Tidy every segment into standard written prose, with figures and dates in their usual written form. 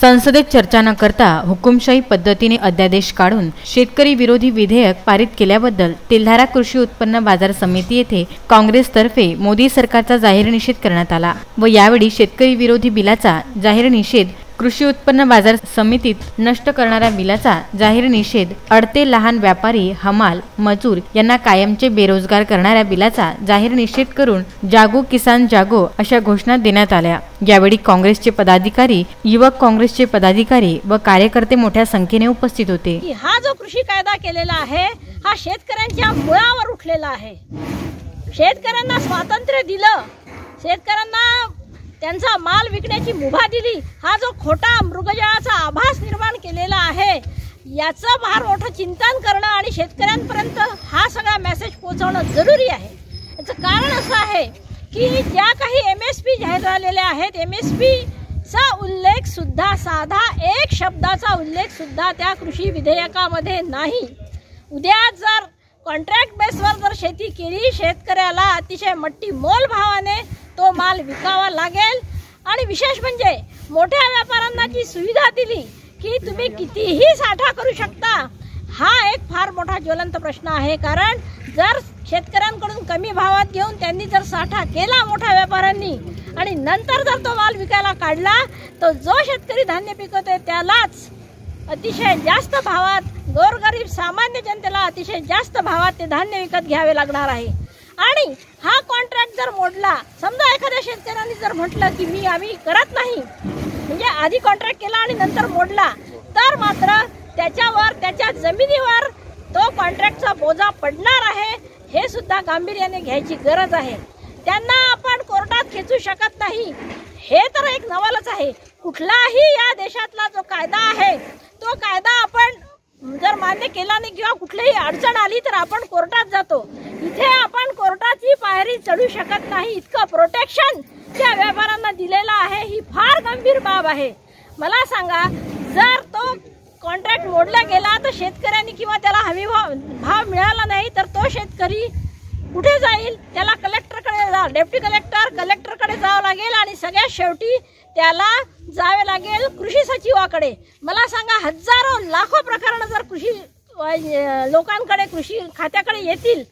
संसदेत चर्चा न करता हुकुमशाही पद्धतीने अध्यादेश काढून शेतकरी विरोधी विधेयक पारित केल्याबद्दल तेल्हारा कृषी उत्पन्न बाजार समिती येथे काँग्रेसतर्फे मोदी सरकारचा जाहीर निषेध करण्यात आला व यावेळी शेतकरी विरोधी बिलाचा जाहीर निषेध, कृषी उत्पन्न बाजार समितीत नष्ट करणाऱ्या बिलाचा जाहीर निषेध, अडते लहान व्यापारी, हमाल, मजूर यांना कायमचे बेरोजगार करणाऱ्या बिलाचा जाहीर निषेध करून जागो किसान जागो अशा घोषणा देण्यात आल्या। यावेळी काँग्रेसचे पदाधिकारी, युवक काँग्रेसचे पदाधिकारी व कार्यकर्ते मोठ्या संख्येने उपस्थित होते। हा जो कृषी कायदा केलेला आहे हा शेतकऱ्यांच्या मुळावर उठलेला आहे। शेतकऱ्यांना स्वातंत्र्य दिलं, शेतकऱ्यांना त्यांचा माल विकण्याची मुभा दिली, हा जो खोटा मृगजळाचा आभास निर्माण केलेला आहे याचं फार मोठं चिंतन करणं आणि शेतकऱ्यांपर्यंत हा सगळा मेसेज पोहोचवणं जरुरी आहे। याचं कारण असं आहे की ज्या काही MSP जाहीर झालेल्या आहेत, MSP चा उल्लेख सुद्धा, साधा एक शब्दाचा उल्लेख सुद्धा त्या कृषी विधेयकामध्ये नाही। उद्या जर कॉन्ट्रॅक्ट बेसवर जर शेती केली, शेतकऱ्याला अतिशय मट्टी मोल भावाने तो माल विकावा लागेल आणि विशेष म्हणजे मोठ्या व्यापाऱ्यांना जी सुविधा दिली की तुम्ही कितीही साठा करू शकता, हा एक फार मोठा ज्वलंत प्रश्न आहे। कारण जर शेतकऱ्यांकडून कमी भावात घेऊन त्यांनी जर साठा केला मोठ्या व्यापाऱ्यांनी आणि नंतर जर तो माल विकायला काढला तर जो शेतकरी धान्य पिकवतोय त्यालाच अतिशय जास्त भावात, गोरगरीब सामान्य जनतेला अतिशय जास्त भावात ते धान्य विकत घ्यावे लागणार आहे। आणि हा कॉन्ट्रॅक्ट जर मोडला, समजा एखाद्या शेतकऱ्यांनी जर म्हटलं की आम्ही करत नाही, म्हणजे आधी कॉन्ट्रॅक्ट केला आणि नंतर मोडला, तर मात्र त्याच्यावर, त्याच्या जमिनीवर तो कॉन्ट्रॅक्टचा बोजा पडणार आहे, हे सुद्धा गांभीर्याने घ्यायची गरज आहे। त्यांना आपण कोर्टात खेचू शकत नाही, हे तर एक नवलच आहे। कुठलाही या देशातला जो कायदा आहे तो कायदा आपण जर मान्य केला नाही किंवा कुठलीही अडचण आली तर आपण कोर्टात जातो। इथे आपण कोर्टाची पायरी चढू शकत नाही। इतकं प्रोटेक्शन त्या व्यापाऱ्यांना दिलेलं आहे, ही फार गंभीर बाब आहे। मला सांगा, जर तो कॉन्ट्रॅक्ट मोडला गेला तर शेतकऱ्यांनी किंवा त्याला हमी भाव मिळाला नाही तर तो शेतकरी कुठे जाईल? त्याला कलेक्टरकडे डेप्टी कलेक्टरकडे जावं लागेल आणि सगळ्यात शेवटी त्याला जावे लागेल कृषी सचिवाकडे। मला सांगा, हजारो लाखो प्रकरणं जर कृषी लोकांकडे, कृषी खात्याकडे येतील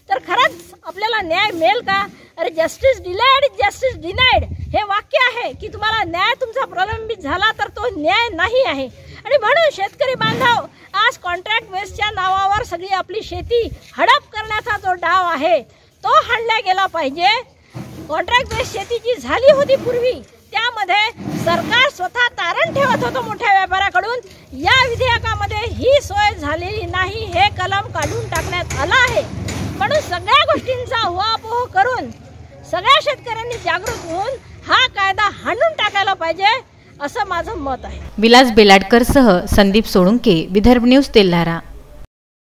तर खरंच आपल्याला न्याय मिळेल का? अरे justice delayed is justice denied हे वाक्य आहे की तुम्हाला न्याय तुमचा प्रलंबित झाला तर तो न्याय नाही आहे। आणि म्हणून शेतकरी बांधव, आज कॉन्ट्रॅक्ट बेसच्या नावावर सगळी आपली शेती हडप करण्याचा जो डाव आहे तो हाणला गेला पाहिजे। कॉन्ट्रॅक्ट बेस शेती जी झाली होती पूर्वी, त्यामध्ये सरकार स्वतः तारण ठेवत होतं मोठ्या व्यापाऱ्याकडून। या विधेयकामध्ये ही सोय झालेली नाही, हे कलम काढून टाकण्यात आलं आहे। म्हणून सगळ्या गोष्टींचा उहापोह करून सगळ्या शेतकऱ्यांनी जागृत होऊन हा कायदा हाणून टाकायला पाहिजे, असं माझं मत आहे। विलास बेलाडकर सह संदीप सोळुंके, विदर्भ न्यूज, तेल्हारा।